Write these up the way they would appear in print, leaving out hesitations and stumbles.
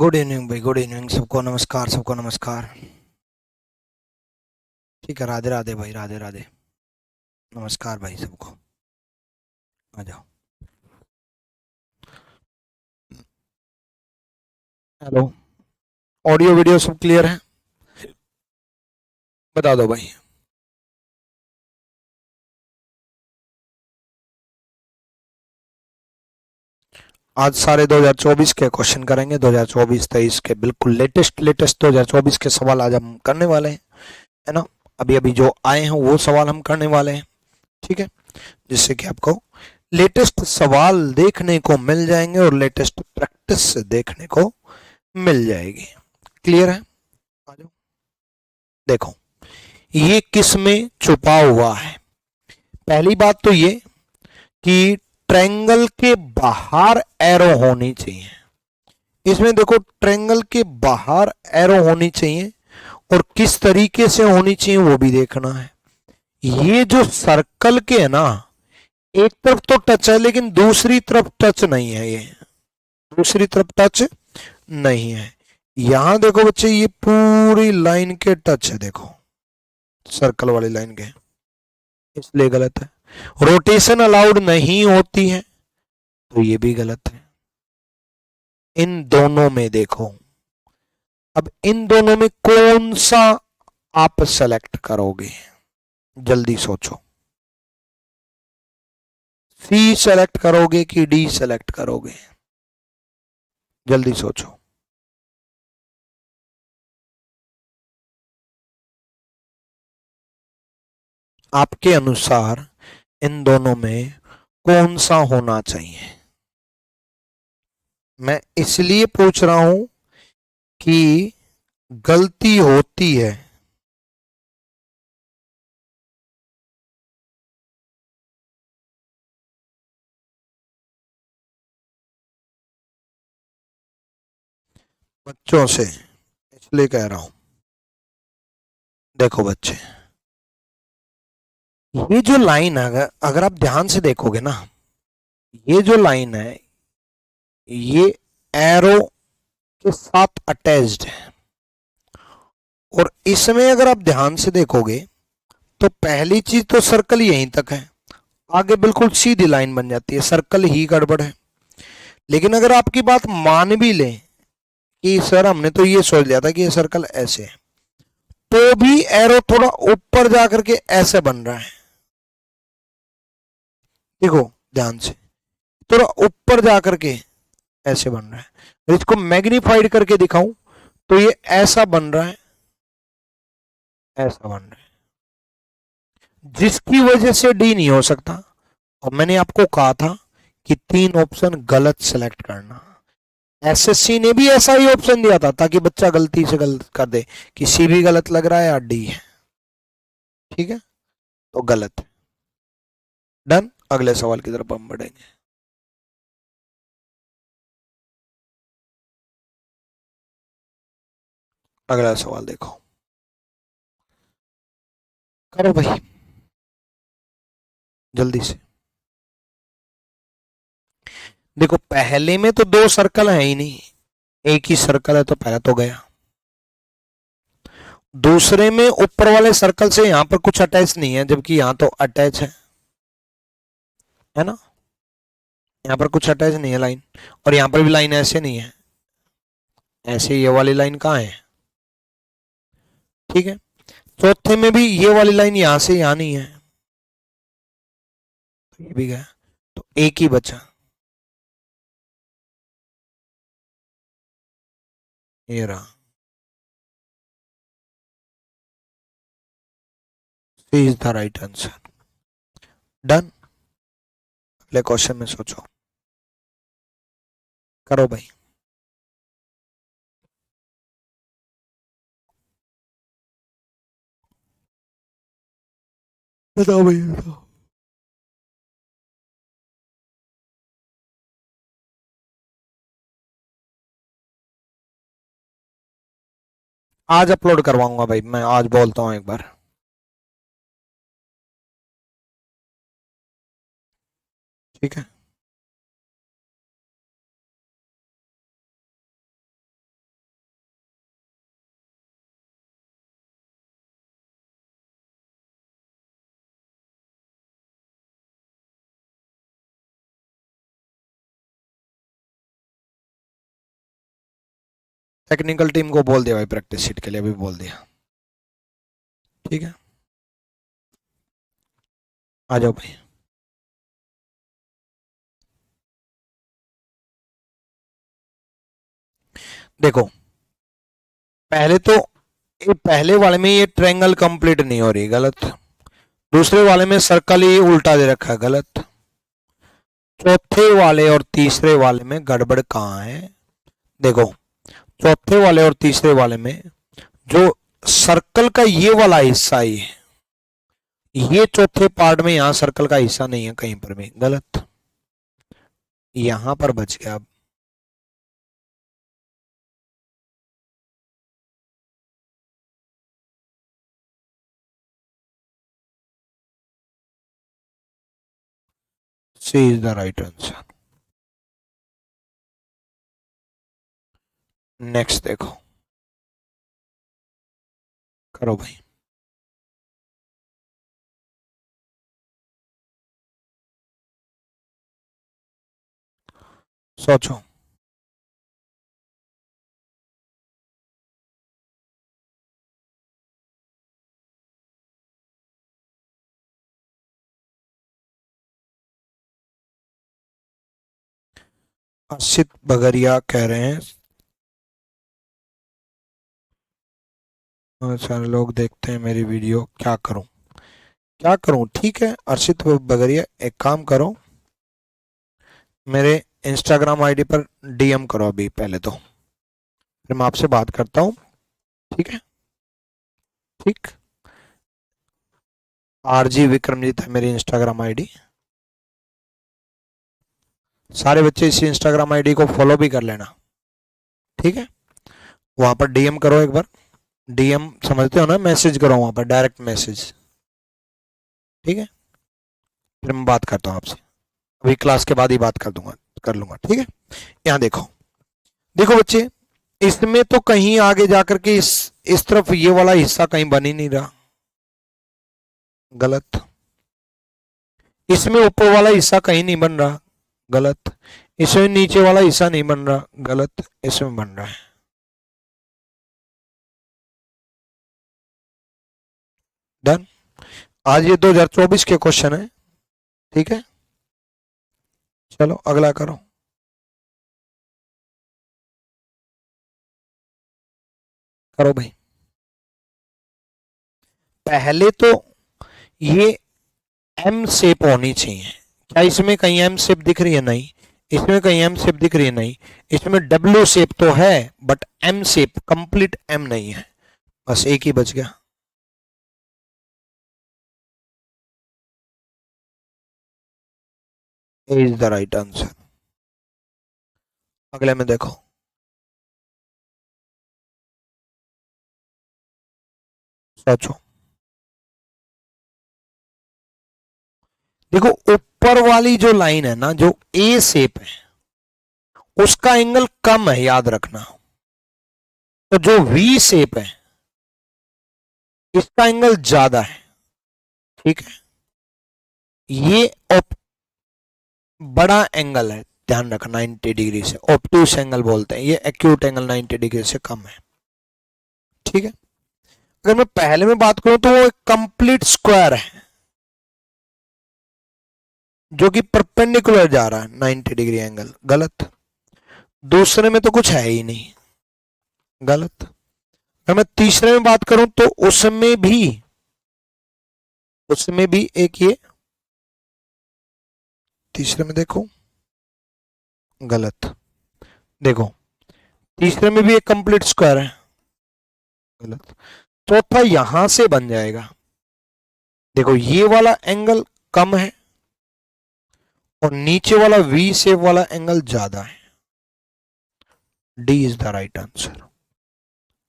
Good evening भाई, good evening. सबको नमस्कार, सबको नमस्कार। ठीक है, राधे राधे भाई, राधे राधे। नमस्कार भाई सबको। आ जाओ। हेलो। ऑडियो वीडियो सब क्लियर है? बता दो भाई। आज सारे 2024 के क्वेश्चन करेंगे, 2024-23 के बिल्कुल लेटेस्ट लेटेस्ट 2024 के सवाल आज हम करने वाले हैं, है ना। अभी अभी जो आए हैं वो सवाल हम करने वाले हैं, ठीक है। जिससे कि आपको लेटेस्ट सवाल देखने को मिल जाएंगे और लेटेस्ट प्रैक्टिस देखने को मिल जाएगी। क्लियर है? आ जाओ। देखो, ये किस में छुपा हुआ है? पहली बात तो ये कि ट्रायंगल के बाहर एरो होनी चाहिए। इसमें देखो, ट्रायंगल के बाहर एरो होनी चाहिए और किस तरीके से होनी चाहिए वो भी देखना है। ये जो सर्कल के है ना, एक तरफ तो टच है लेकिन दूसरी तरफ टच नहीं है। ये दूसरी तरफ टच नहीं है। यहां देखो बच्चे, ये पूरी लाइन के टच है, देखो सर्कल वाली लाइन के, इसलिए गलत है। रोटेशन अलाउड नहीं होती है, तो ये भी गलत है। इन दोनों में देखो, अब इन दोनों में कौन सा आप सेलेक्ट करोगे? जल्दी सोचो। सी सेलेक्ट करोगे कि डी सेलेक्ट करोगे? जल्दी सोचो। आपके अनुसार इन दोनों में कौन सा होना चाहिए? मैं इसलिए पूछ रहा हूं कि गलती होती है। बच्चों से इसलिए कह रहा हूं। देखो बच्चे, ये जो लाइन है, अगर अगर आप ध्यान से देखोगे ना, ये जो लाइन है ये एरो के साथ अटैच्ड है। और इसमें अगर आप ध्यान से देखोगे तो पहली चीज तो सर्कल यहीं तक है, आगे बिल्कुल सीधी लाइन बन जाती है, सर्कल ही गड़बड़ है। लेकिन अगर आपकी बात मान भी लें कि सर हमने तो ये सोच लिया था कि ये सर्कल ऐसे है, तो भी एरो थोड़ा ऊपर जाकर के ऐसे बन रहा है। देखो ध्यान से, थोड़ा ऊपर जाकर के ऐसे बन रहा है। इसको मैग्नीफाइड करके दिखाऊं तो ये ऐसा बन रहा है, ऐसा बन रहा है, जिसकी वजह से डी नहीं हो सकता। और मैंने आपको कहा था कि 3 ऑप्शन गलत सेलेक्ट करना। एसएससी ने भी ऐसा ही ऑप्शन दिया था ताकि बच्चा गलती से गलत कर दे कि सी भी गलत लग रहा है या डी है। ठीक है, तो गलत है। डन। अगले सवाल की तरफ हम बढ़ेंगे। अगला सवाल देखो, करो भाई जल्दी से। देखो, पहले में तो 2 सर्कल है ही नहीं, एक ही सर्कल है, तो पहला तो गया। दूसरे में ऊपर वाले सर्कल से यहां पर कुछ अटैच नहीं है, जबकि यहां तो अटैच है ना। यहां पर कुछ अटैच नहीं है लाइन, और यहां पर भी लाइन ऐसे नहीं है, ऐसे ये वाली लाइन कहाँ है? ठीक है। चौथे में भी ये वाली लाइन यहां से यहां नहीं है, तो ये भी गया, तो एक ही बचा, ये रहा। C is the right answer. Done. अगले क्वेश्चन में सोचो, करो भाई। बताओ भाई, बताओ। आज अपलोड करवाऊंगा भाई, मैं आज बोलता हूँ एक बार। ठीक है। टेक्निकल टीम को बोल दिया भाई प्रैक्टिस शीट के लिए, अभी बोल दिया। ठीक है, आ जाओ भाई। देखो पहले तो ये पहले वाले में ये ट्रायंगल कंप्लीट नहीं हो रही, गलत। दूसरे वाले में सर्कल ही उल्टा दे रखा है, गलत। चौथे वाले और तीसरे वाले में गड़बड़ कहाँ है? देखो चौथे वाले और तीसरे वाले में जो सर्कल का ये वाला हिस्सा ही है, ये चौथे पार्ट में यहां सर्कल का हिस्सा नहीं है कहीं पर भी, गलत। यहां पर बच गया। अब C is the right answer. Next देखो, करो भाई। सोचो। अर्षित बगरिया कह रहे हैं बहुत सारे लोग देखते हैं मेरी वीडियो, क्या करूं क्या करूं? ठीक है अर्षित बगरिया, एक काम करो, मेरे इंस्टाग्राम आईडी पर डीएम करो अभी पहले तो, फिर मैं आपसे बात करता हूं। ठीक है, ठीक। आरजी विक्रमजीत है मेरी इंस्टाग्राम आईडी। सारे बच्चे इसी इंस्टाग्राम आईडी को फॉलो भी कर लेना। ठीक है, वहां पर डीएम करो एक बार। डीएम समझते हो ना, मैसेज करो वहां पर, डायरेक्ट मैसेज। ठीक है, फिर मैं बात करता हूँ आपसे, अभी क्लास के बाद ही बात कर लूंगा। ठीक है, यहाँ देखो, देखो बच्चे, इसमें तो कहीं आगे जाकर के इस तरफ ये वाला हिस्सा कहीं बन ही नहीं रहा, गलत। इसमें ऊपर वाला हिस्सा कहीं नहीं बन रहा, गलत। इसमें नीचे वाला हिस्सा नहीं बन रहा, गलत। इसमें बन रहा है, डन। आज ये 2024 के क्वेश्चन है। ठीक है, चलो अगला करो। करो भाई। पहले तो ये एम शेप होनी चाहिए। क्या इसमें कहीं एम शेप दिख रही है? नहीं। इसमें कहीं एम शेप दिख रही है? नहीं। इसमें डब्ल्यू शेप तो है, but M shape, complete M नहीं है। बस एक ही बच गया। A is the right answer. अगले में देखो, सोचो। देखो ऊपर वाली जो लाइन है ना, जो ए शेप है, उसका एंगल कम है, याद रखना। तो जो वी शेप है, इसका एंगल ज्यादा है। ठीक है, ये बड़ा एंगल है, ध्यान रखना, 90 डिग्री से। ऑप्टूस एंगल बोलते हैं, ये एक्यूट एंगल 90 डिग्री से कम है। ठीक है, अगर मैं पहले में बात करूं तो वो एक कंप्लीट स्क्वायर है, जो कि परपेंडिकुलर जा रहा है 90 डिग्री एंगल, गलत। दूसरे में तो कुछ है ही नहीं, गलत। अगर मैं तीसरे में बात करूं तो उसमें भी एक ये, तीसरे में देखो, गलत। देखो तीसरे में भी एक कंप्लीट स्क्वायर है, गलत। चौथा यहां से बन जाएगा। देखो ये वाला एंगल कम है और नीचे वाला वी शेप वाला एंगल ज्यादा है। D is the right answer.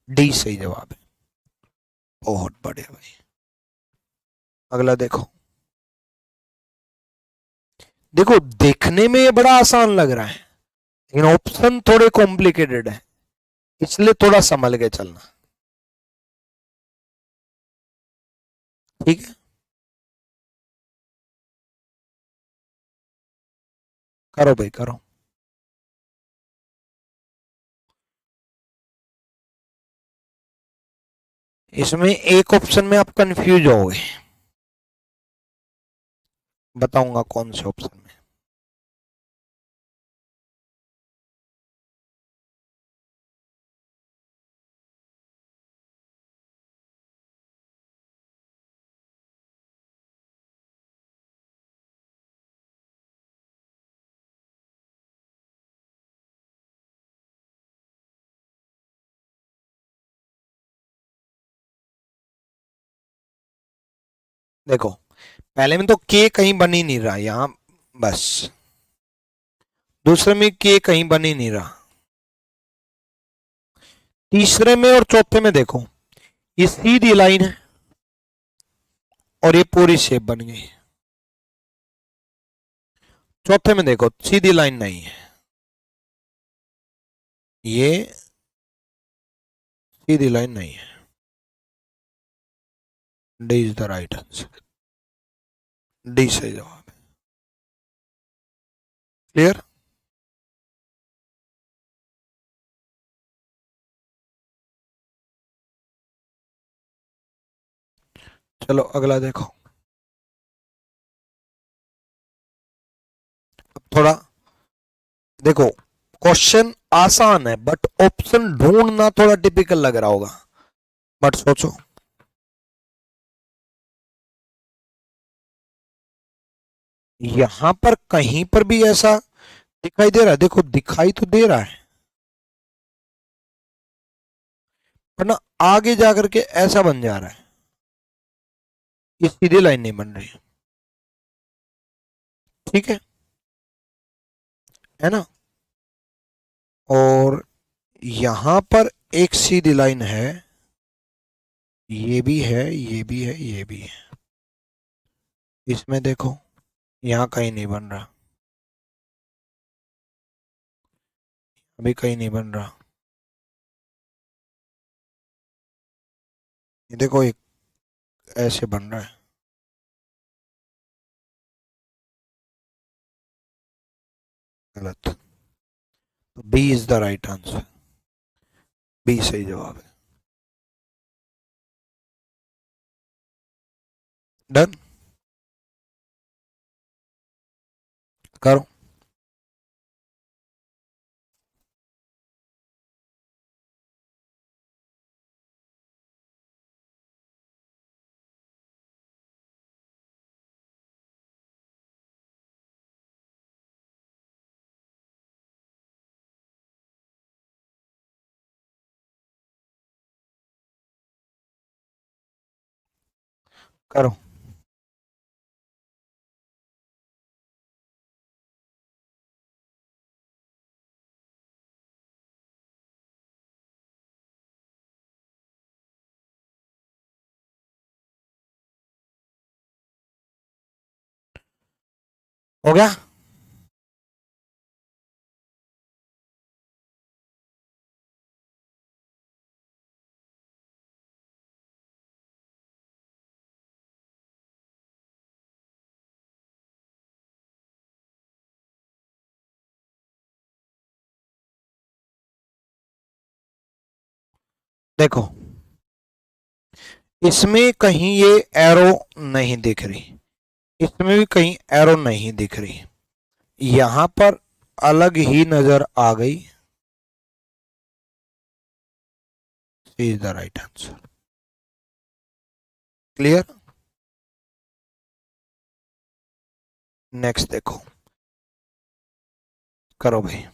D सही जवाब है। बहुत बढ़िया भाई। अगला देखो, देखो देखने में ये बड़ा आसान लग रहा है, लेकिन ऑप्शन थोड़े कॉम्प्लिकेटेड है, इसलिए थोड़ा संभल के चलना। ठीक है, करो भाई करो। इसमें एक ऑप्शन में आप कंफ्यूज होगे, बताऊंगा कौन से ऑप्शन में। देखो, पहले में तो के कहीं बन ही नहीं रहा यहां, बस। दूसरे में के कहीं बन ही नहीं रहा। तीसरे में और चौथे में देखो, ये सीधी लाइन है और ये पूरी शेप बन गई। चौथे में देखो सीधी लाइन नहीं है, ये सीधी लाइन नहीं है। D is the right answer. D सही जवाब है। क्लियर? चलो अगला देखो। अब थोड़ा देखो, क्वेश्चन आसान है बट ऑप्शन ढूंढना थोड़ा टिपिकल लग रहा होगा, बट सोचो। यहां पर कहीं पर भी ऐसा दिखाई दे रहा है? देखो दिखाई तो दे रहा है, पर ना आगे जाकर के ऐसा बन जा रहा है, ये सीधी लाइन नहीं बन रही। ठीक है ना? और यहां पर एक सीधी लाइन है, ये भी है, ये भी है, ये भी है। इसमें देखो, यहां कहीं नहीं बन रहा, अभी कहीं नहीं बन रहा। ये देखो, एक ऐसे बन रहा है, गलत। तो B is the right answer. B सही जवाब है। डन करो। करो। हो गया? देखो, इसमें कहीं ये एरो नहीं दिख रही, इसमें भी कहीं एरो नहीं दिख रही, यहां पर अलग ही नजर आ गई। Is the right answer. Clear? Next देखो। करो भाई।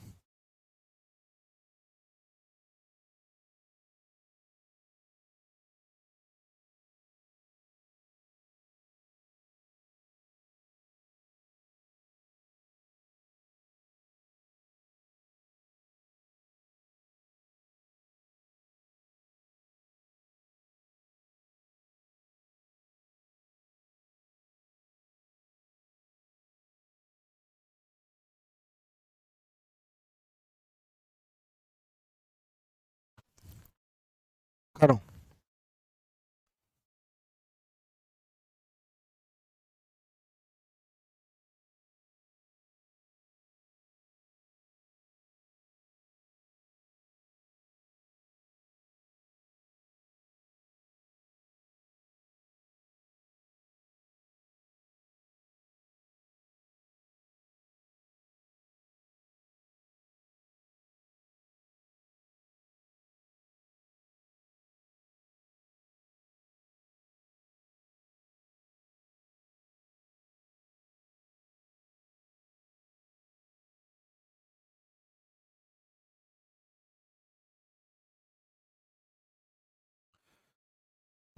करो।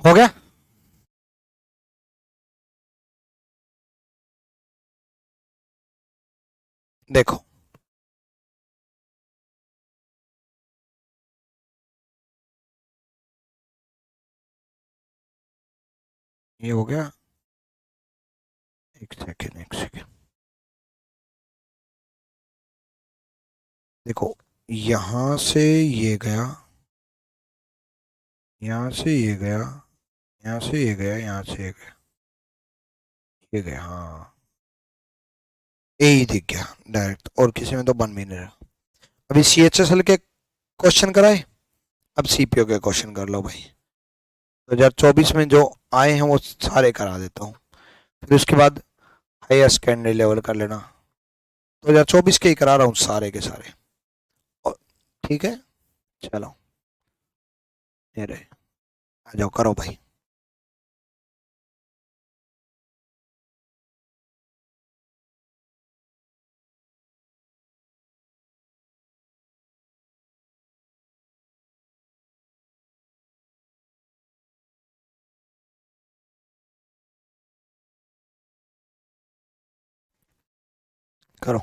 हो गया? देखो, ये हो गया। एक सेकेंड, एक सेकेंड। देखो, यहां से ये गया, यहां से ये गया, यहाँ से ये गया, यहाँ से ये गया, ये गया, हाँ, ए ही दिख गया डायरेक्ट, और किसी में तो बन भी नहीं रहा। अभी CHSL के क्वेश्चन कराए, अब CPO के क्वेश्चन कर लो भाई। 2024 में जो आए हैं वो सारे करा देता हूँ, फिर उसके बाद हायर सेकेंडरी लेवल कर लेना। 2024 के ही करा रहा हूँ सारे के सारे। और ठीक है, चलो, ये रहे, आ जाओ करो भाई। करो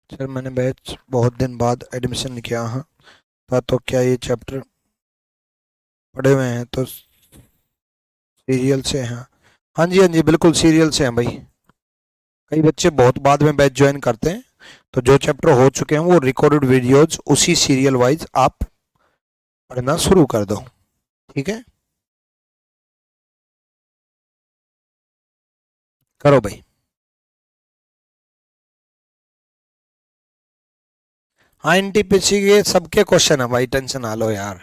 सर, मैंने बैच बहुत दिन बाद एडमिशन किया, हाँ तो क्या ये चैप्टर पढ़े हुए हैं तो सीरियल से हैं? हाँ जी, हाँ जी, बिल्कुल सीरियल से हैं भाई। कई बच्चे बहुत बाद में बैच ज्वाइन करते हैं, तो जो चैप्टर हो चुके हैं वो रिकॉर्डेड वीडियोज उसी सीरियल वाइज आप पढ़ना शुरू कर दो। ठीक है, करो भाई। हाँ, NTPC के सबके क्वेश्चन है भाई, टेंशन ना लो यार।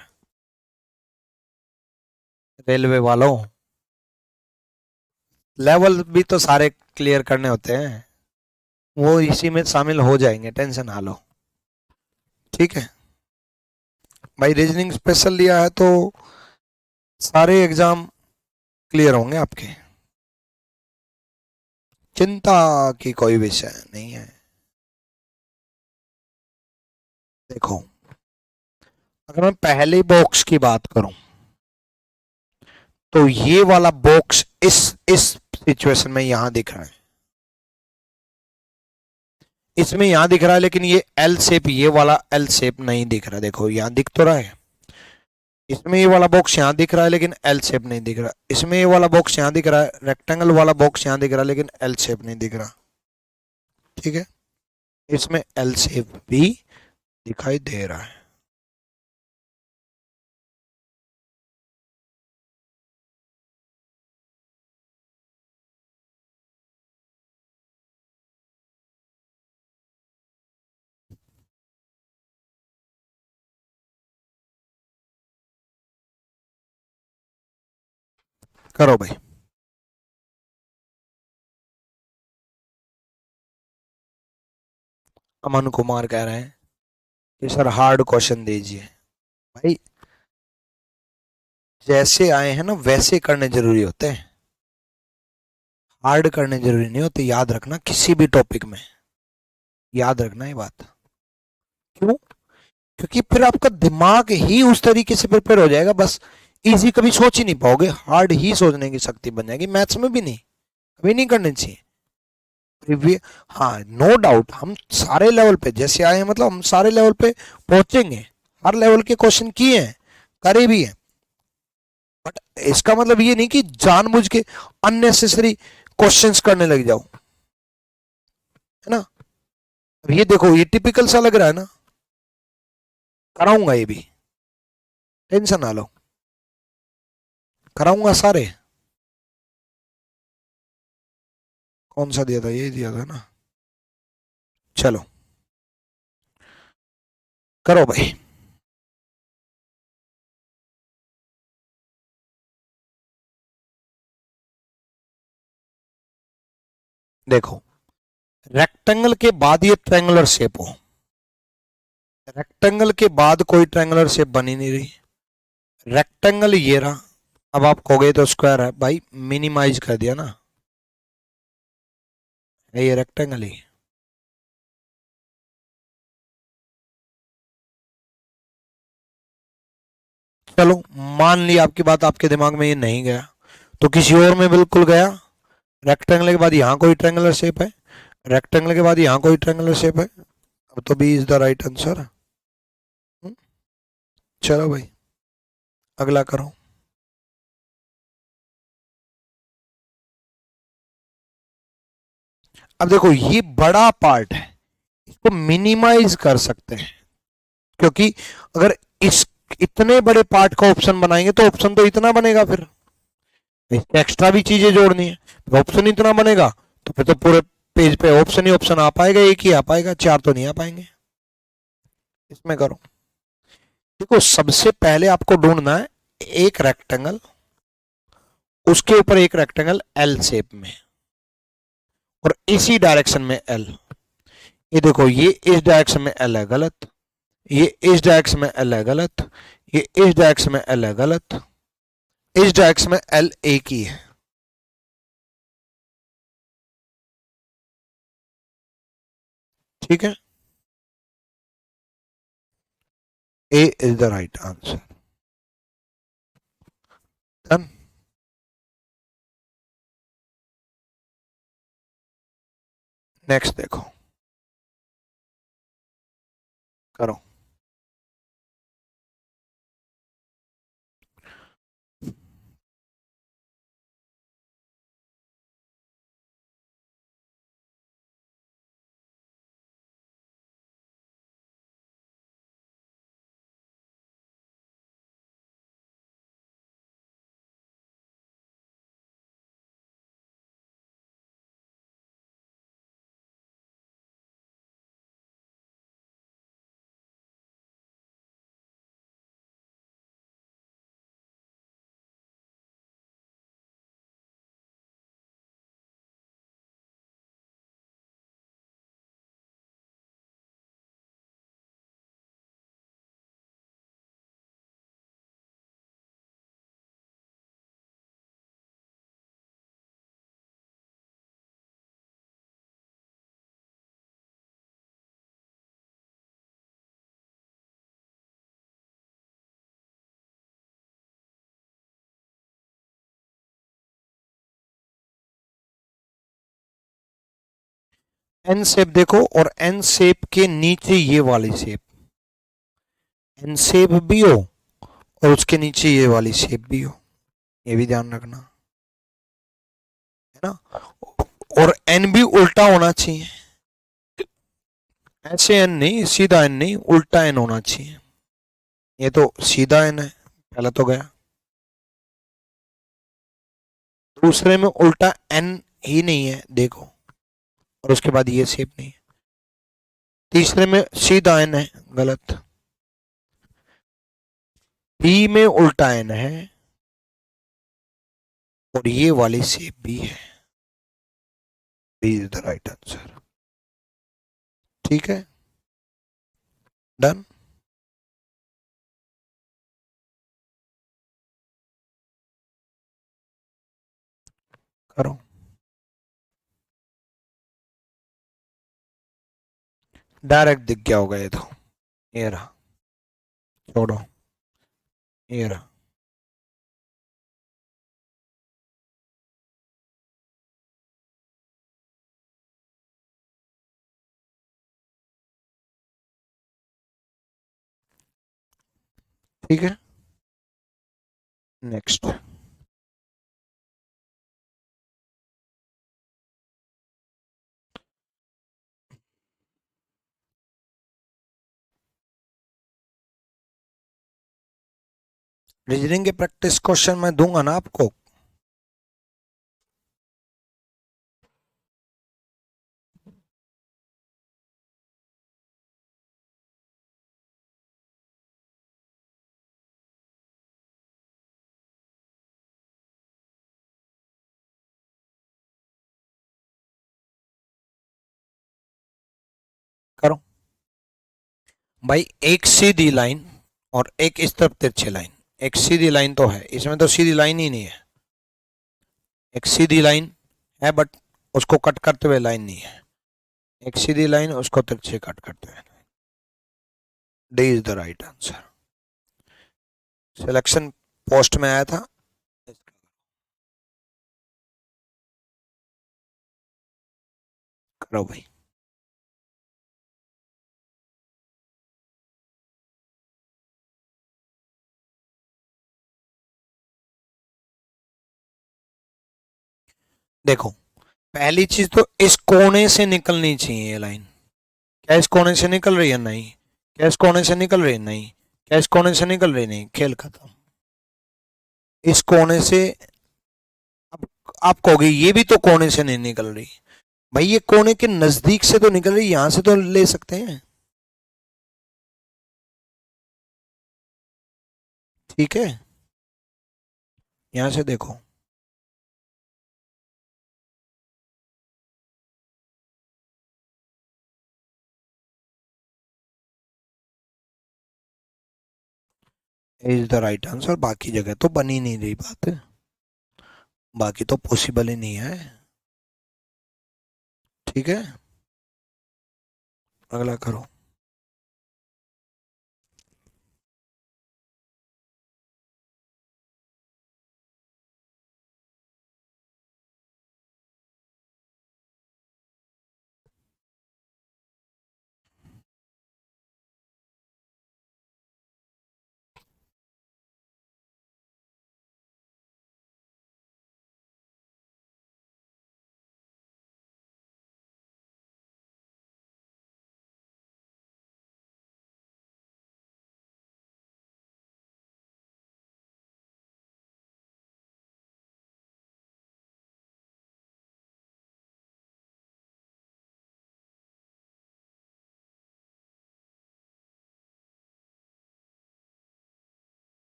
रेलवे वालों, लेवल भी तो सारे क्लियर करने होते हैं, वो इसी में शामिल हो जाएंगे, टेंशन ना लो। ठीक है भाई, रीजनिंग स्पेशल लिया है तो सारे एग्जाम क्लियर होंगे आपके, चिंता की कोई विषय नहीं है। देखो, अगर मैं पहले बॉक्स की बात करूं, तो ये वाला बॉक्स इस सिचुएशन में यहां दिख रहा है, इसमें यहां दिख रहा है, लेकिन ये एल शेप, ये वाला एल शेप नहीं दिख रहा। देखो यहां दिख तो रहा है, इसमें ये वाला बॉक्स यहां दिख रहा है लेकिन एल शेप नहीं दिख रहा। इसमें ये वाला बॉक्स यहां दिख रहा है, रेक्टेंगल वाला बॉक्स यहां दिख रहा है लेकिन एल शेप नहीं दिख रहा। ठीक है, इसमें एल शेप भी दिखाई दे रहा है। करो भाई। अमन कुमार कह रहे हैं कि सर हार्ड क्वेश्चन दीजिए। भाई, जैसे आए हैं ना वैसे करने जरूरी होते हैं, हार्ड करने जरूरी नहीं होते, याद रखना किसी भी टॉपिक में, याद रखना ये बात। क्यों? क्योंकि फिर आपका दिमाग ही उस तरीके से प्रिपेयर हो जाएगा, बस इजी कभी सोच ही नहीं पाओगे, हार्ड ही सोचने की शक्ति बन जाएगी। मैथ्स में भी नहीं, कभी नहीं करनी चाहिए प्रीवियस। हाँ, नो डाउट हम सारे लेवल पे जैसे आए हैं, मतलब हम सारे लेवल पे पहुंचेंगे, हर लेवल के क्वेश्चन किए हैं, करे भी हैं, बट इसका मतलब ये नहीं कि जानबूझ के अननेसेसरी क्वेश्चंस करने लग जाओ, है ना। अब ये देखो, ये टिपिकल सा लग रहा है ना, कराऊंगा ये भी, टेंशन ना लो, कराऊंगा सारे। कौन सा दिया था? ये दिया था ना। चलो, करो भाई। देखो, रेक्टेंगल के बाद ये ट्रायंगुलर शेप हो, रेक्टेंगल के बाद कोई ट्रायंगुलर शेप बन ही नहीं रही। रेक्टेंगल ये रहा, अब आप कहोगे तो स्क्वायर है, भाई मिनिमाइज कर दिया ना, है ये रेक्टेंगल ही। चलो मान लिया आपकी बात, आपके दिमाग में ये नहीं गया तो किसी और में बिल्कुल गया। रेक्टेंगल के बाद यहाँ कोई ट्रायंगुलर शेप है, रेक्टेंगल के बाद यहाँ कोई ट्रायंगुलर शेप है, अब तो B is the right answer. चलो भाई अगला करो। अब देखो ये बड़ा पार्ट है, इसको मिनिमाइज कर सकते हैं, क्योंकि अगर इस इतने बड़े पार्ट का ऑप्शन बनाएंगे तो ऑप्शन तो इतना बनेगा, फिर एक्स्ट्रा भी चीजें जोड़नी है, ऑप्शन इतना बनेगा तो फिर तो पूरे पेज पे ऑप्शन ही ऑप्शन आ पाएगा, एक ही आ पाएगा, चार तो नहीं आ पाएंगे। इसमें करो। देखो सबसे पहले आपको ढूंढना है एक रेक्टेंगल, उसके ऊपर एक रेक्टेंगल एल शेप में और इसी डायरेक्शन में एल। ये देखो ये इस डायरेक्शन में एल है गलत, ये इस डायरेक्शन में एल है गलत, ये इस डायरेक्शन में एल है गलत, इस डायरेक्शन में एल एक ही है। ठीक है, A is the right answer. Done. Next देखो, करो। एन शेप देखो, और एन शेप के नीचे ये वाली शेप, एन शेप भी हो और उसके नीचे ये वाली शेप भी हो, ये भी ध्यान रखना है ना। और एन भी उल्टा होना चाहिए, ऐसे एन नहीं, सीधा एन नहीं, उल्टा एन होना चाहिए। ये तो सीधा एन है, पहला तो गया। दूसरे में उल्टा एन ही नहीं है देखो, और उसके बाद ये शेप नहीं है। तीसरे में सीधा एन है, गलत। बी में उल्टा एन है और ये वाली शेप भी है। B is the right answer. ठीक है, डन। करो। डायरेक्ट दिख गया होगा ये तो, ये रहा, छोड़ो, ये रहा। ठीक है, नेक्स्ट। रीजनिंग के प्रैक्टिस क्वेश्चन मैं दूंगा ना आपको। करो भाई, एक सीधी लाइन और एक इस तरफ तिरछी लाइन। एक सीधी लाइन तो है, इसमें तो सीधी लाइन ही नहीं है। एक सीधी लाइन है बट उसको कट करते हुए लाइन नहीं है, एक सीधी लाइन उसको तिरछे कट करते हुए। D is the right answer. Selection post में आया था। करो भाई। देखो, पहली चीज तो इस कोने से निकलनी चाहिए ये लाइन। क्या इस कोने से निकल रही है? नहीं। क्या इस कोने से निकल रही है? नहीं। क्या इस कोने से निकल रही? नहीं। खेल खत्म। इस कोने से। अब आप कहोगे ये भी तो कोने से नहीं निकल रही। भाई ये कोने के नजदीक से तो निकल रही, यहां से तो ले सकते हैं। ठीक है, यहां से देखो। Is the right answer. बाकी जगह तो बन ही नहीं रही बात, बाकी तो पॉसिबल ही नहीं है। ठीक है, अगला करो।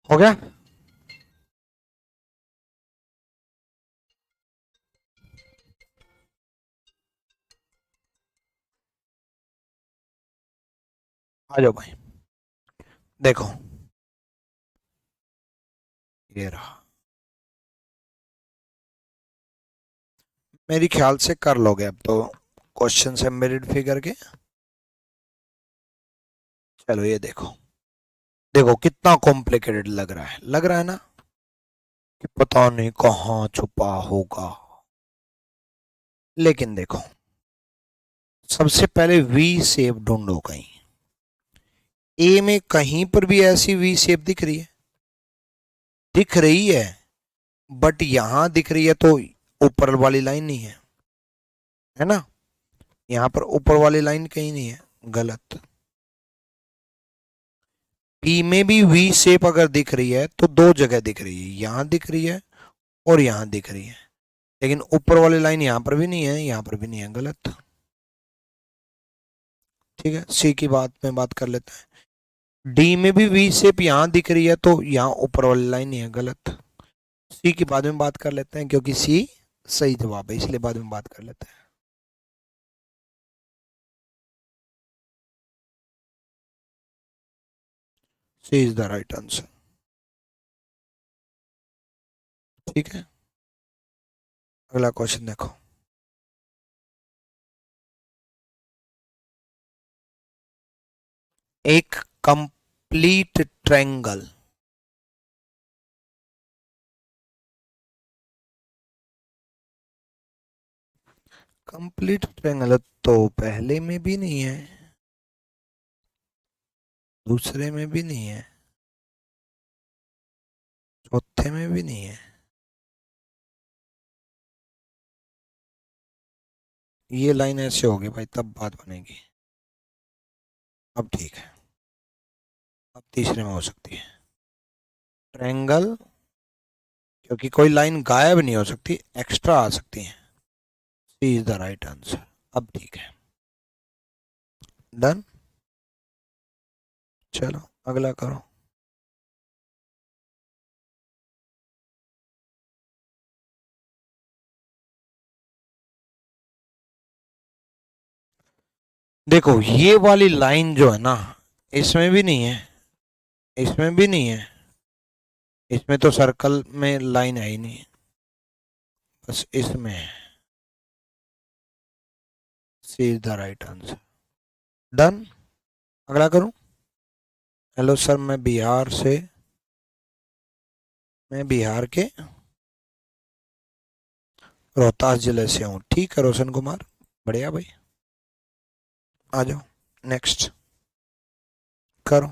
हो गया। आ जाओ भाई। देखो, ये रहा। मेरी ख्याल से कर लोगे अब तो क्वेश्चन से एम्बेडेड फिगर के। चलो ये देखो। देखो कितना कॉम्प्लिकेटेड लग रहा है ना कि पता नहीं कहाँ छुपा होगा। लेकिन देखो, सबसे पहले वी शेप ढूंढो कहीं। ए में कहीं पर भी ऐसी वी शेप दिख रही है? दिख रही है, बट यहां दिख रही है तो ऊपर वाली लाइन नहीं है, है ना? यहां पर ऊपर वाली लाइन कहीं नहीं है, गलत। बी में भी वी शेप अगर दिख रही है तो दो जगह दिख रही है, यहां दिख रही है और यहां दिख रही है। लेकिन ऊपर वाली लाइन यहां पर भी नहीं है, यहां पर भी नहीं है, गलत। ठीक है, सी की बात में बात कर लेते हैं। डी में भी वी शेप यहां दिख रही है तो यहां ऊपर वाली लाइन नहीं है, गलत। सी की बाद में बात कर लेते हैं क्योंकि सी सही जवाब है, इसलिए बाद में बात कर लेते हैं। सी इज द राइट आंसर। ठीक है, अगला क्वेश्चन देखो। एक कंप्लीट ट्रायंगल। कंप्लीट ट्रायंगल तो पहले में भी नहीं है, दूसरे में भी नहीं है, चौथे में भी नहीं है। ये लाइन ऐसे होगी भाई तब बात बनेगी। अब ठीक है। तीसरे में हो सकती है ट्रायंगल, क्योंकि कोई लाइन गायब नहीं हो सकती, एक्स्ट्रा आ सकती है। C is the right answer. अब ठीक है, डन। चलो अगला करो। देखो ये वाली लाइन जो है ना, इसमें भी नहीं है, इसमें भी नहीं है, इसमें तो सर्कल में लाइन है ही नहीं, बस इसमें है। C is the right answer. Done. अगला करूं। हेलो सर, मैं बिहार के रोहतास जिले से हूँ। ठीक है रोशन कुमार, बढ़िया भाई, आ जाओ नेक्स्ट करो।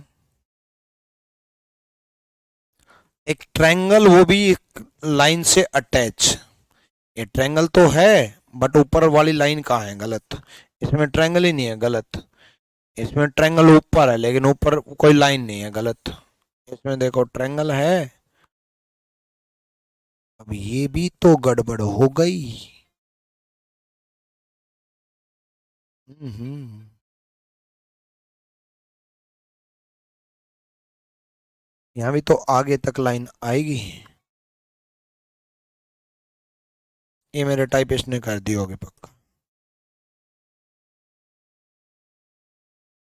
एक ट्रायंगल, वो भी एक लाइन से अटैच। ये ट्रायंगल तो है, बट ऊपर वाली लाइन कहाँ है? गलत। इसमें ट्रायंगल ही नहीं है, गलत। इसमें ट्रायंगल ऊपर है, लेकिन ऊपर कोई लाइन नहीं है, गलत। इसमें देखो ट्रायंगल है। अब ये भी तो गड़बड़ हो गई। हम्म, यहाँ भी तो आगे तक लाइन आएगी। ये मेरे टाइपिस्ट ने कर दी होगी पक्का।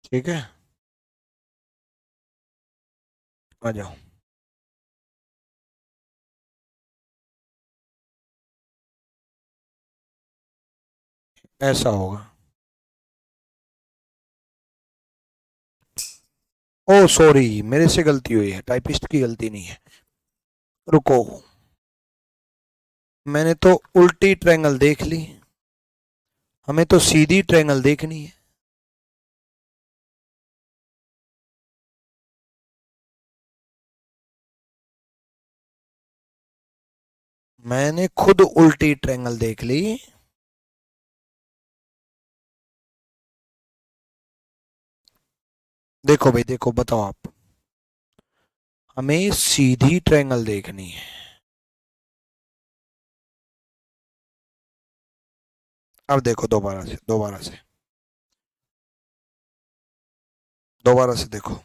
ठीक है, आ जाओ। ऐसा होगा। ओ सॉरी, मेरे से गलती हुई है, टाइपिस्ट की गलती नहीं है। रुको, मैंने तो उल्टी ट्रायंगल देख ली, हमें तो सीधी ट्रायंगल देखनी है। मैंने खुद उल्टी ट्रायंगल देख ली। देखो भाई देखो, बताओ आप, हमें सीधी ट्रायंगल देखनी है। अब देखो दोबारा से, दोबारा से देखो।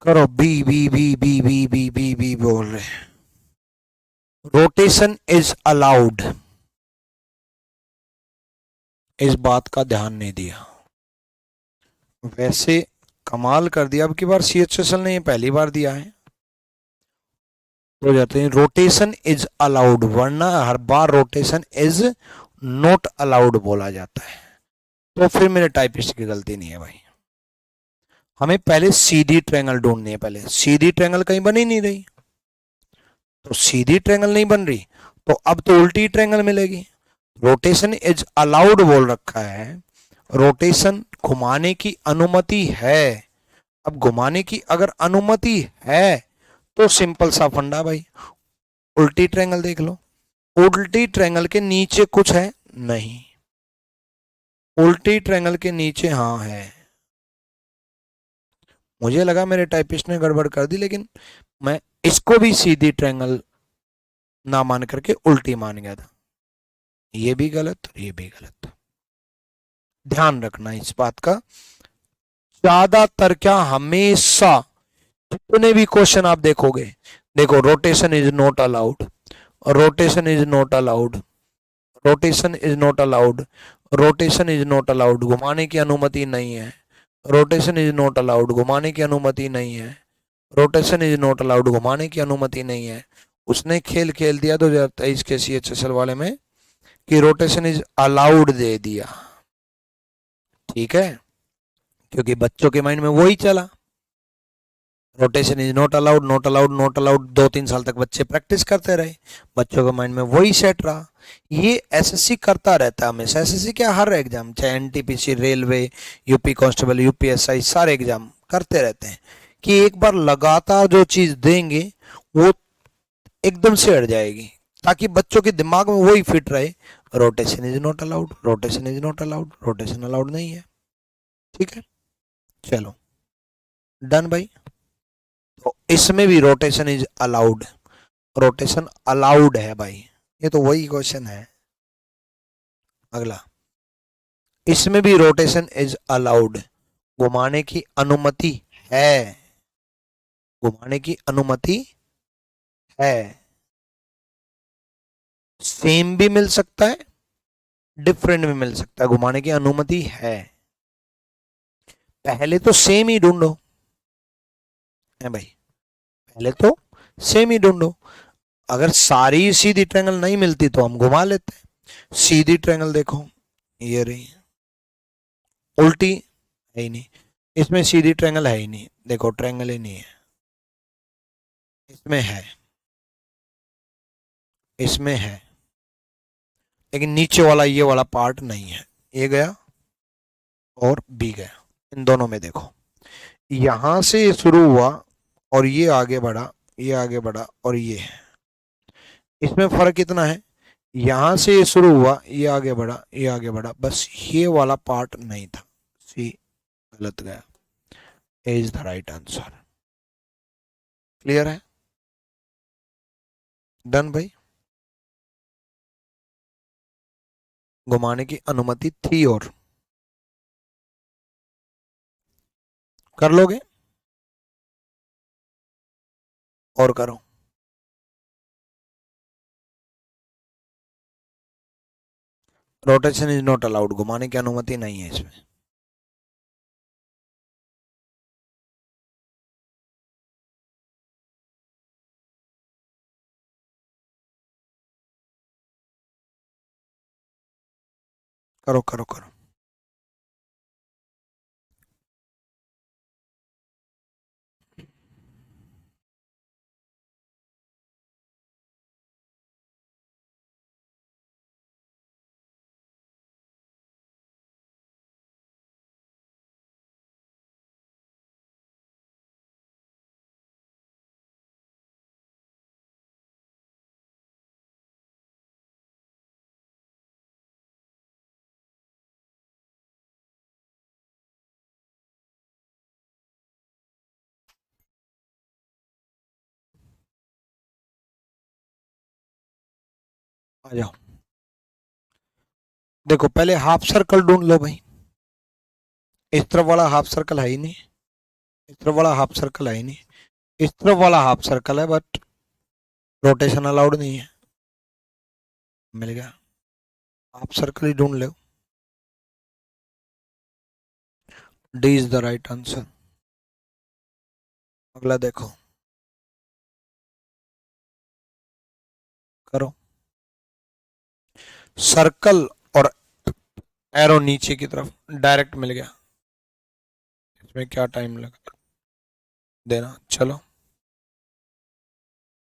करो, B B B B B B B B बोल रहे। रोटेशन इज अलाउड, इस बात का ध्यान नहीं दिया। वैसे कमाल कर दिया, अब की बार CHSL ने ये पहली बार दिया है। हो जाते हैं रोटेशन इज अलाउड, वरना हर बार रोटेशन इज नॉट अलाउड बोला जाता है। तो फिर मेरे टाइपिस्ट की गलती नहीं है भाई। हमें पहले सीधी ट्रायंगल ढूंढनी है, पहले सीधी ट्रायंगल कहीं बनी नहीं रही, तो सीधी ट्रायंगल नहीं बन रही, तो अब तो उल्टी ट्रायंगल मिलेगी। रोटेशन इज अलाउड बोल रखा है, रोटेशन घुमाने की अनुमति है। अब घुमाने की अगर अनुमति है तो सिंपल सा फंडा भाई, उल्टी ट्रायंगल देख लो। उल्टी ट्रायंगल के नीचे कुछ है? नहीं। उल्टी ट्रायंगल के नीचे हाँ है। मुझे लगा मेरे टाइपिस्ट ने गड़बड़ कर दी, लेकिन मैं इसको भी सीधी ट्रायंगल ना मान करके उल्टी मान गया था। ये भी गलत और ये भी गलत, ध्यान रखना इस बात का। ज्यादातर क्या, हमेशा जितने भी क्वेश्चन आप देखोगे, देखो rotation is not allowed, rotation is not allowed, rotation is not allowed, rotation is not allowed, घुमाने की अनुमति नहीं है, रोटेशन इज नॉट अलाउड, घुमाने की अनुमति नहीं है, रोटेशन इज नॉट अलाउड, घुमाने की अनुमति नहीं है। उसने खेल खेल दिया 2023 के CHSL वाले में कि रोटेशन इज अलाउड दे दिया, ठीक है, क्योंकि बच्चों के माइंड में वही चला, rotation is not allowed not allowed not allowed, 2-3 साल तक बच्चे प्रैक्टिस करते रहे, बच्चों के माइंड में वही सेट रहा। ये एसएससी करता रहता है हमेशा, एसएससी क्या हर एग्जाम, चाहे NTPC, railway, UP constable, UPSI, सारे एग्जाम करते रहते हैं कि एक बार लगातार जो चीज देंगे वो एकदम से हट जाएगी, ताकि बच्चों के दिमाग में वही फिट रहे, rotation is not allowed, rotation is not allowed, rotation allowed नहीं है, ठीक है। चलो डन भाई। तो इसमें भी rotation is allowed, rotation allowed है भाई, ये तो वही क्वेश्चन है। अगला, इसमें भी रोटेशन इज अलाउड, घुमाने की अनुमति है, घुमाने की अनुमति है, सेम भी मिल सकता है, डिफरेंट भी मिल सकता है, घुमाने की अनुमति है। पहले तो सेम ही ढूंढो है भाई, पहले तो सेम ही ढूंढो, अगर सारी सीधी ट्रायंगल नहीं मिलती तो हम घुमा लेते हैं। सीधी ट्रायंगल देखो, ये रही, उल्टी है ही नहीं, इसमें सीधी ट्रायंगल है ही नहीं, देखो ट्रायंगल ही नहीं है, इसमें है, इसमें है, लेकिन नीचे वाला ये वाला पार्ट नहीं है, ये गया और बी गया। इन दोनों में देखो, यहां से ये शुरू हुआ और ये आगे बढ़ा, ये आगे बढ़ा और ये है, इसमें फर्क कितना है, यहां से ये शुरू हुआ, ये आगे बढ़ा, ये आगे बढ़ा, बस ये वाला पार्ट नहीं था, सी गलत गया, A is the right answer. Clear है, डन भाई। घुमाने की अनुमति थी और कर लोगे, और करो। रोटेशन इज नॉट अलाउड, घुमाने की अनुमति नहीं है इसमें। करो करो करो। आ जाओ, देखो पहले हाफ सर्कल ढूंढ लो भाई, इस तरफ वाला हाफ सर्कल है ही नहीं, इस तरफ वाला हाफ सर्कल है ही नहीं, इस तरफ वाला हाफ सर्कल है बट रोटेशन अलाउड नहीं है, मिल गया, हाफ सर्कल ही ढूंढ लो, D is the right answer. अगला देखो, करो, सर्कल और एरो नीचे की तरफ डायरेक्ट मिल गया, इसमें क्या टाइम लगा देना, चलो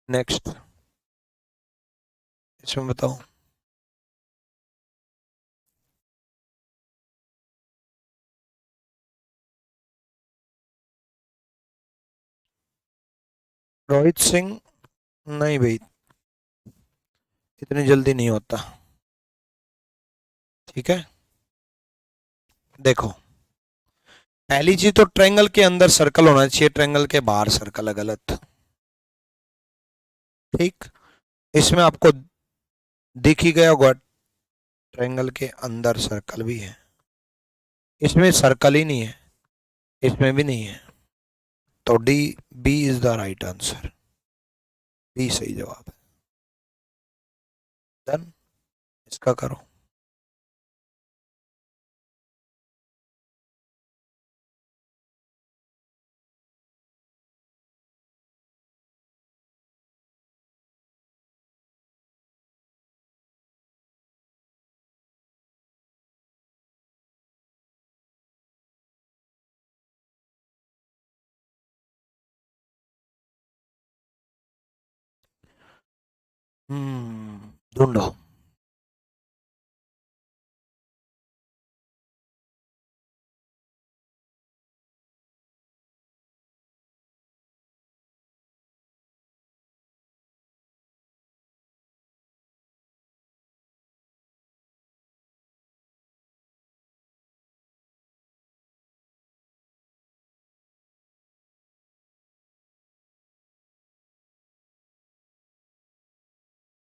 नेक्स्ट, इसमें बताओ। रोहित सिंह, नहीं भाई, इतनी जल्दी नहीं होता, ठीक है। देखो पहली चीज तो ट्रायंगल के अंदर सर्कल होना चाहिए, ट्रायंगल के बाहर सर्कल है, गलत, ठीक। इसमें आपको दिख ही गया होगा, ट्रायंगल के अंदर सर्कल भी है, इसमें सर्कल ही नहीं है, इसमें भी नहीं है, तो D, B is the right answer, B सही जवाब है। डन, इसका करो। ढूंढो।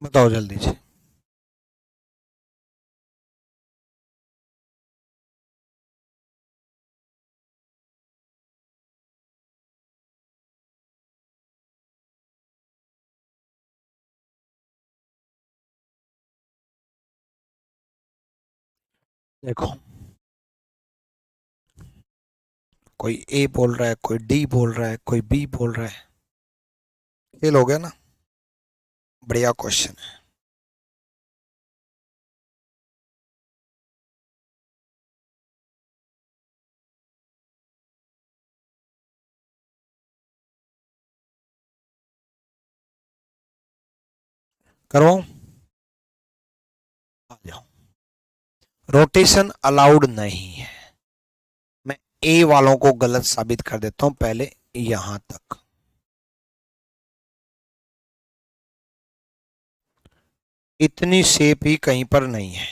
बताओ जल्दी से। देखो, कोई ए बोल रहा है, कोई डी बोल रहा है, कोई बी बोल रहा है। फेल हो गया ना। बढ़िया क्वेश्चन है। करो, आ जाओ। रोटेशन अलाउड नहीं है। मैं ए वालों को गलत साबित कर देता हूं पहले यहां तक। इतनी शेप ही कहीं पर नहीं है।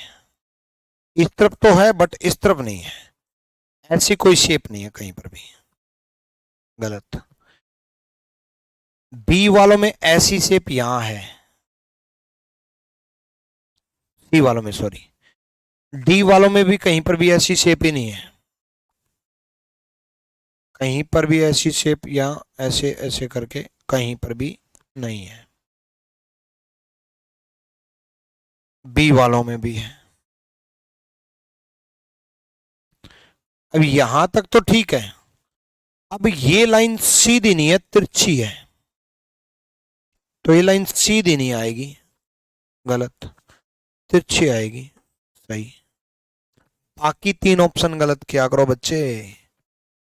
इस तरफ तो है बट इस तरफ नहीं है। ऐसी कोई शेप नहीं है कहीं पर भी। गलत। बी वालों में ऐसी शेप यहां है। सी वालों में, सॉरी, डी वालों में भी कहीं पर भी ऐसी शेप ही नहीं है। कहीं पर भी ऐसी शेप या ऐसे ऐसे करके कहीं पर भी नहीं है। बी वालों में भी है। अब यहां तक तो ठीक है। अब ये लाइन सीधी नहीं है, तिरछी है, तो ये लाइन सीधी नहीं आएगी। गलत। तिरछी आएगी। सही। बाकी तीन ऑप्शन गलत किया करो बच्चे।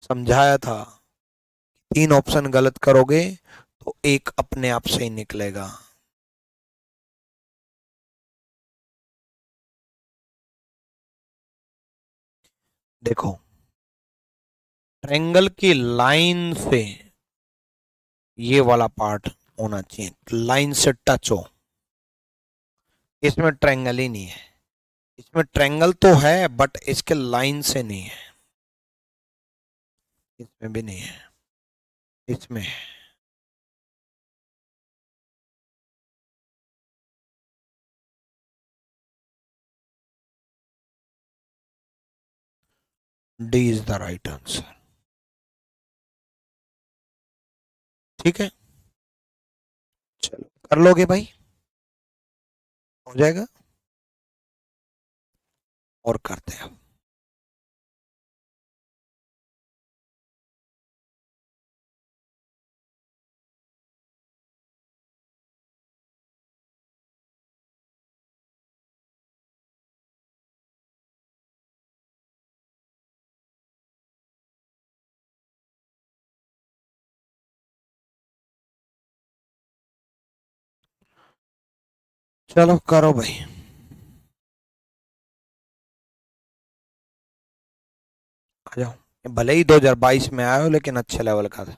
समझाया था। तीन ऑप्शन गलत करोगे तो एक अपने आप से ही निकलेगा। देखो, ट्रायंगल की लाइन से ये वाला पार्ट होना चाहिए, लाइन से टच हो। इसमें ट्रायंगल ही नहीं है। इसमें ट्रायंगल तो है बट इसके लाइन से नहीं है। इसमें भी नहीं है। इसमें है। D is the right answer. ठीक है, चलो कर लोगे भाई? हो जाएगा। और करते हैं। चलो करो भाई। आ जाओ। भले ही 2022 में आए हो लेकिन अच्छे लेवल का था।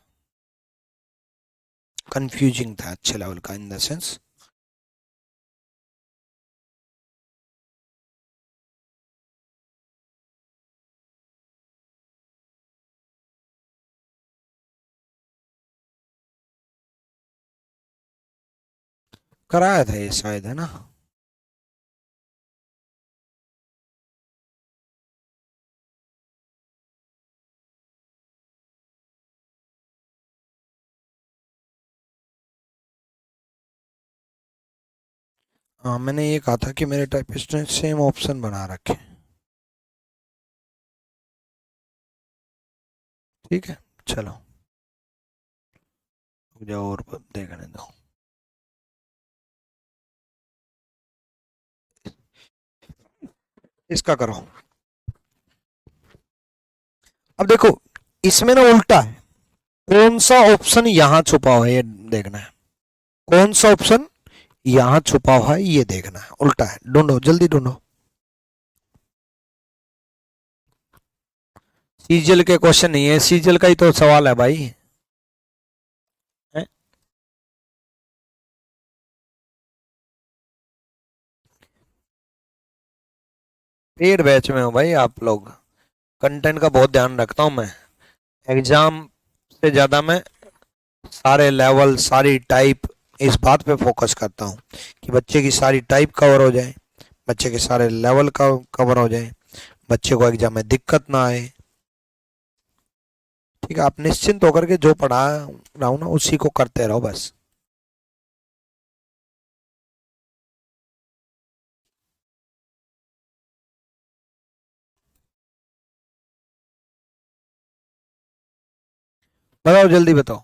कंफ्यूजिंग था, अच्छे लेवल का इन द सेंस। कराया था ये शायद, है ना? हाँ, मैंने ये कहा था कि मेरे टाइपिस्ट ने सेम ऑप्शन बना रखे। ठीक है, चलो मुझे और देखने दो। इसका करो। अब देखो, इसमें ना उल्टा है। कौन सा ऑप्शन यहां छुपा हुआ है ये देखना है। कौन सा ऑप्शन यहां छुपा हुआ है, ये देखना है, उल्टा है, ढूंढो जल्दी ढूंढो। सीजल के क्वेश्चन नहीं है, सीजल का ही तो सवाल है भाई। है? पेड बैच में हो भाई आप लोग, कंटेंट का बहुत ध्यान रखता हूं मैं। एग्जाम से ज्यादा मैं सारे लेवल, सारी टाइप, इस बात पे फोकस करता हूँ कि बच्चे की सारी टाइप कवर हो जाए, बच्चे के सारे लेवल का कवर हो जाए, बच्चे को एग्जाम में दिक्कत ना आए। ठीक है, आप निश्चिंत होकर के जो पढ़ा रहा हूं ना उसी को करते रहो बस। बताओ जल्दी बताओ।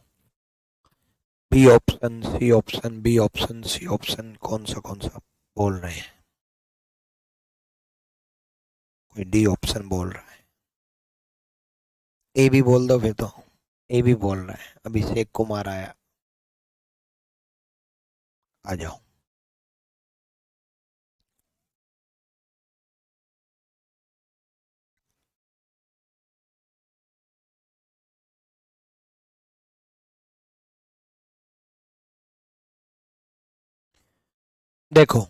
B option, C option, B option, C option, कौन सा बोल रहे हैं? कोई डी ऑप्शन बोल रहा है। ए भी बोल दो फिर तो। ए भी बोल रहा है, अभिषेक कुमार आया, आ जाओ। देखो,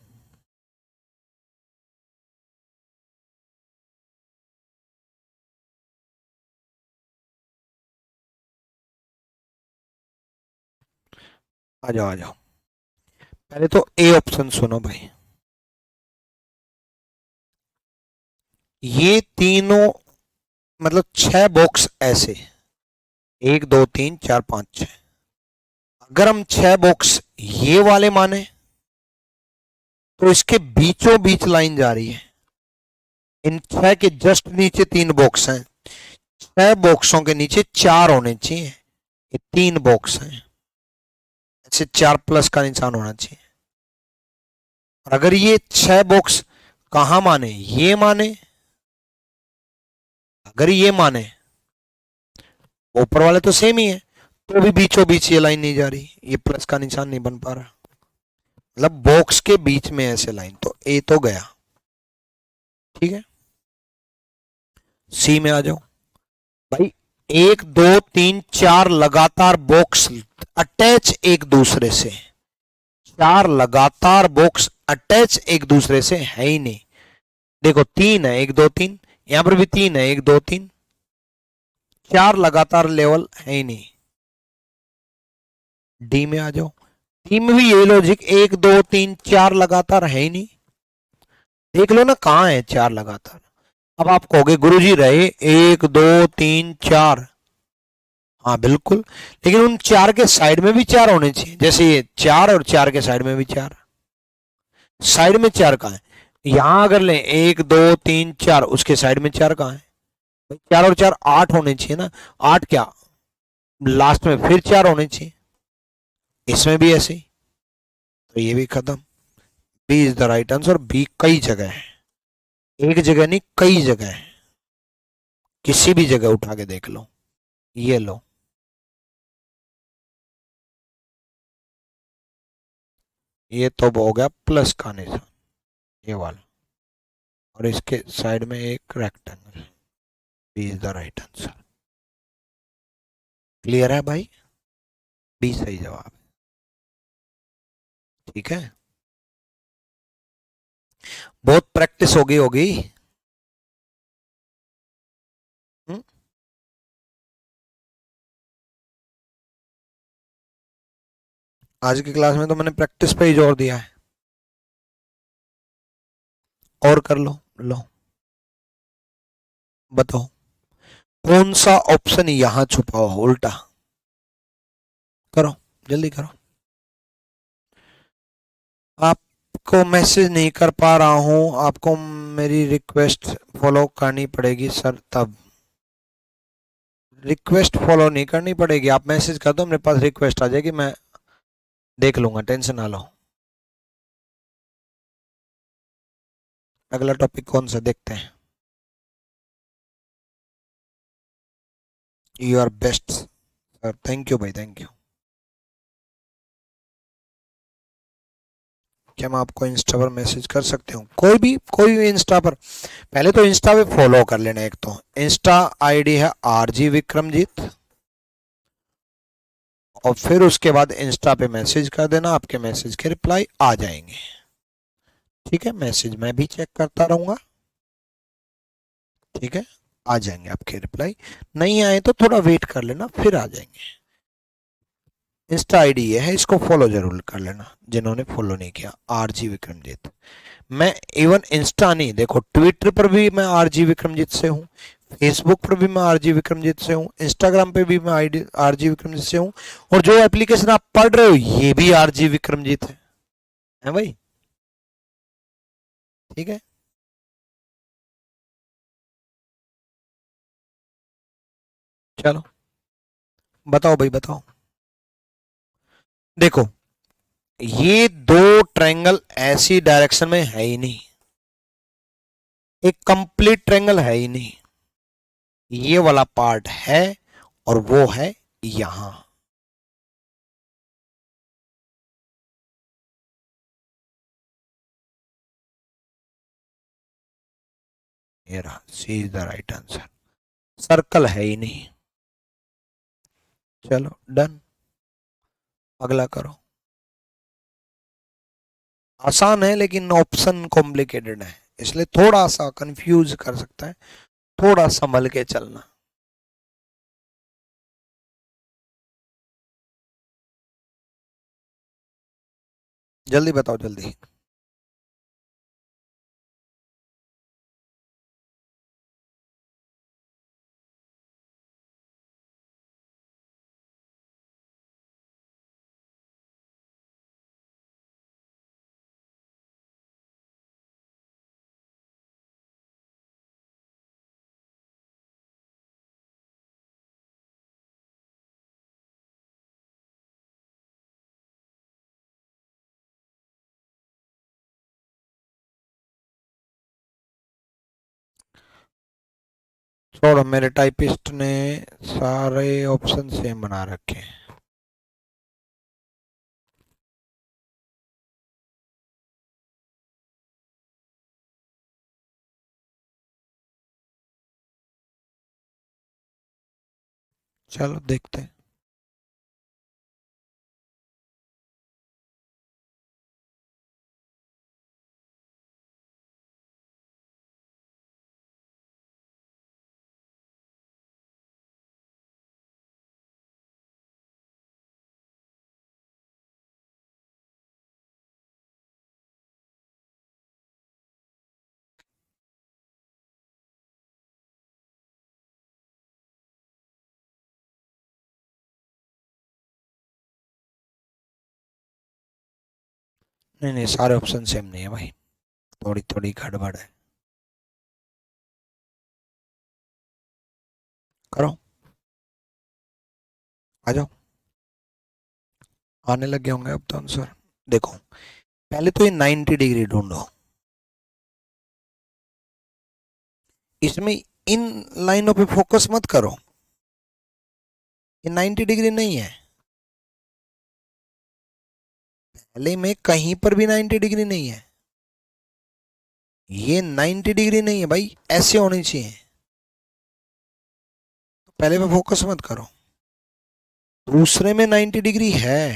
आ जाओ आ जाओ। पहले तो ए ऑप्शन सुनो भाई। ये तीनों, मतलब छह बॉक्स ऐसे, एक दो तीन चार पांच छह, अगर हम छह बॉक्स ये वाले माने तो इसके बीचों बीच लाइन जा रही है। इन छह के जस्ट नीचे तीन बॉक्स हैं, छह बॉक्सों के नीचे चार होने चाहिए, ये तीन बॉक्स हैं, ऐसे चार प्लस का निशान होना चाहिए। और अगर ये छह बॉक्स कहां माने, ये माने, अगर ये माने, ऊपर वाले तो सेम ही है, तो भी बीचों बीच ये लाइन नहीं जा रही, ये प्लस का निशान नहीं बन पा रहा, मतलब बॉक्स के बीच में ऐसे लाइन, तो ए तो गया। ठीक है, सी में आ जाओ भाई। एक दो तीन चार लगातार बॉक्स अटैच एक दूसरे से, चार लगातार बॉक्स अटैच एक दूसरे से है ही नहीं। देखो तीन है, एक दो तीन, यहां पर भी तीन है, एक दो तीन, चार लगातार लेवल है ही नहीं। डी में आ जाओ। डी में भी यही लॉजिक, एक दो तीन चार लगातार है ही नहीं। देख लो ना कहां है चार लगातार। अब आप कहोगे गुरुजी रहे एक दो तीन चार, हाँ बिल्कुल, लेकिन उन चार के साइड में भी चार होने चाहिए, जैसे ये चार और चार के साइड में भी चार। साइड में चार कहाँ है? यहां अगर लें एक दो तीन चार, उसके साइड में चार कहाँ है? चार और चार आठ होने चाहिए ना, आठ क्या, लास्ट में फिर चार होने चाहिए। इसमें भी ऐसे ही, तो ये भी खत्म। B is the right answer. B कई जगह है, एक जगह नहीं कई जगह है, किसी भी जगह उठा के देख लो। ये लो, ये तो हो गया प्लस का निशान, ये वाला, और इसके साइड में एक rectangle. B is the right answer. Clear है भाई? बी सही जवाब। ठीक है, बहुत प्रैक्टिस होगी होगी। हम्म? आज की क्लास में तो मैंने प्रैक्टिस पे ही जोर दिया है। और कर लो, लो बताओ कौन सा ऑप्शन यहां छुपा हो, उल्टा करो, जल्दी करो। आपको मैसेज नहीं कर पा रहा हूं, आपको मेरी रिक्वेस्ट फॉलो करनी पड़ेगी सर, तब रिक्वेस्ट फॉलो नहीं करनी पड़ेगी, आप मैसेज कर दो, मेरे पास रिक्वेस्ट आ जाएगी, मैं देख लूंगा, टेंशन ना लो। अगला टॉपिक कौन सा देखते हैं? You are best sir, thank you भाई, थैंक यू। क्या मैं आपको इंस्टा पर मैसेज कर सकती हूँ? कोई भी इंस्टा पर। पहले तो इंस्टा पे फॉलो कर लेना। एक तो इंस्टा आईडी है आरजी विक्रमजीत, और फिर उसके बाद इंस्टा पे मैसेज कर देना, आपके मैसेज के रिप्लाई आ जाएंगे। ठीक है, मैसेज मैं भी चेक करता रहूंगा। ठीक है, आ जाएंगे आपके रिप्लाई। नहीं आए तो थोड़ा वेट कर लेना, फिर आ जाएंगे। इंस्टा आईडी ये है, इसको फॉलो जरूर कर लेना जिन्होंने फॉलो नहीं किया, आरजी विक्रमजीत। मैं इवन इंस्टा नहीं, देखो ट्विटर पर भी मैं आरजी विक्रमजीत से हूँ, फेसबुक पर भी मैं आरजी विक्रमजीत से हूँ, इंस्टाग्राम पे भी मैं आरजी विक्रमजीत से हूँ, और जो एप्लीकेशन आप पढ़ रहे हो ये भी आरजी विक्रमजीत है भाई। ठीक है, चलो बताओ भाई बताओ। देखो ये दो ट्रायंगल ऐसी डायरेक्शन में है ही नहीं, एक कंप्लीट ट्रायंगल है ही नहीं। ये वाला पार्ट है और वो है यहां। ये रहा, C is the right answer. Circle है ही नहीं। चलो डन, अगला करो। आसान है लेकिन ऑप्शन कॉम्प्लिकेटेड है, इसलिए थोड़ा सा कंफ्यूज कर सकता है, थोड़ा संभल के चलना। जल्दी बताओ जल्दी। छोड़ो, मेरे टाइपिस्ट ने सारे ऑप्शन सेम बना रखे हैं। चलो देखते हैं। नहीं नहीं, सारे ऑप्शन सेम नहीं है भाई, थोड़ी थोड़ी गड़बड़ है। करो, आ जाओ। आने लगे होंगे अब तो आंसर। देखो पहले तो ये 90 डिग्री ढूंढो। इसमें इन लाइनों पे फोकस मत करो, ये 90 डिग्री नहीं है। पहले में कहीं पर भी 90 डिग्री नहीं है, ये 90 डिग्री नहीं है भाई, ऐसे होनी चाहिए। तो पहले पे फोकस मत करो। दूसरे में 90 डिग्री है,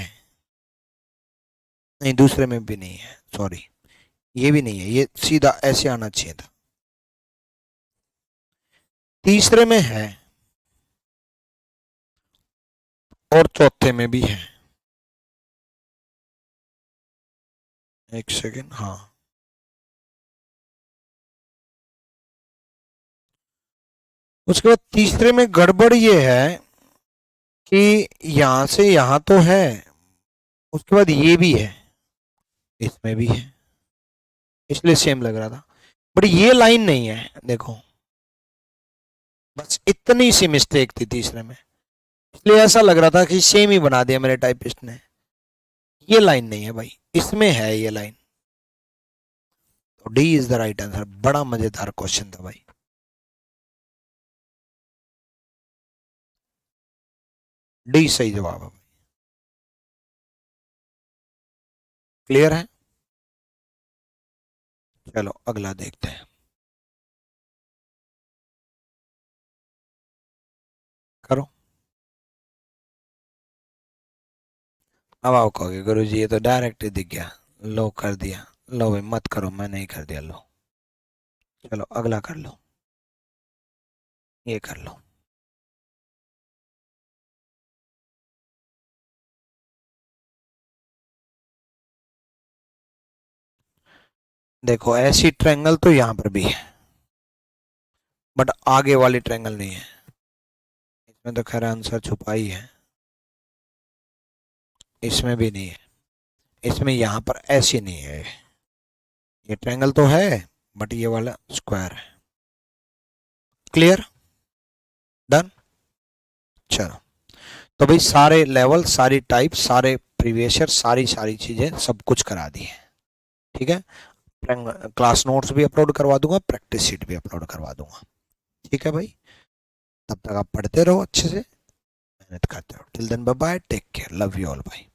नहीं दूसरे में भी नहीं है, सॉरी, ये भी नहीं है, ये सीधा ऐसे आना चाहिए था। तीसरे में है, और चौथे में भी है। एक सेकेंड, हाँ। उसके बाद तीसरे में गड़बड़ ये है कि यहां से यहां तो है, उसके बाद ये भी है, इसमें भी है, इसलिए सेम लग रहा था। बट ये लाइन नहीं है, देखो बस इतनी सी मिस्टेक थी तीसरे में, इसलिए ऐसा लग रहा था कि सेम ही बना दिया मेरे टाइपिस्ट ने। ये लाइन नहीं है भाई, इसमें है ये लाइन। तो D is the right answer. बड़ा मजेदार क्वेश्चन था भाई। डी सही जवाब है। क्लियर है? चलो अगला देखते हैं। करो। अब आओ कहोगे गुरु जी ये तो डायरेक्ट ही दिख गया, लो कर दिया। लो भाई मत करो, मैं नहीं कर दिया, लो। चलो अगला कर लो, ये कर लो। देखो ऐसी ट्रायंगल तो यहाँ पर भी है, बट आगे वाली ट्रायंगल नहीं है। इसमें तो खैर आंसर छुपा ही है। इसमें भी नहीं है। इसमें यहाँ पर ऐसी नहीं है। ये ट्रायंगल तो है, बट ये वाला स्क्वायर है। क्लियर? डन। चलो, तो भाई सारे लेवल, सारी टाइप, सारे प्रीवियस ईयर, सारी सारी चीजें सब कुछ करा दी है। ठीक है, क्लास नोट्स भी अपलोड करवा दूंगा, प्रैक्टिस शीट भी अपलोड करवा दूंगा। ठीक है भाई, तब तक आप पढ़ते रहो अच्छे से, मेहनत करते रहो। Till then bye bye, take care, love you all भाई।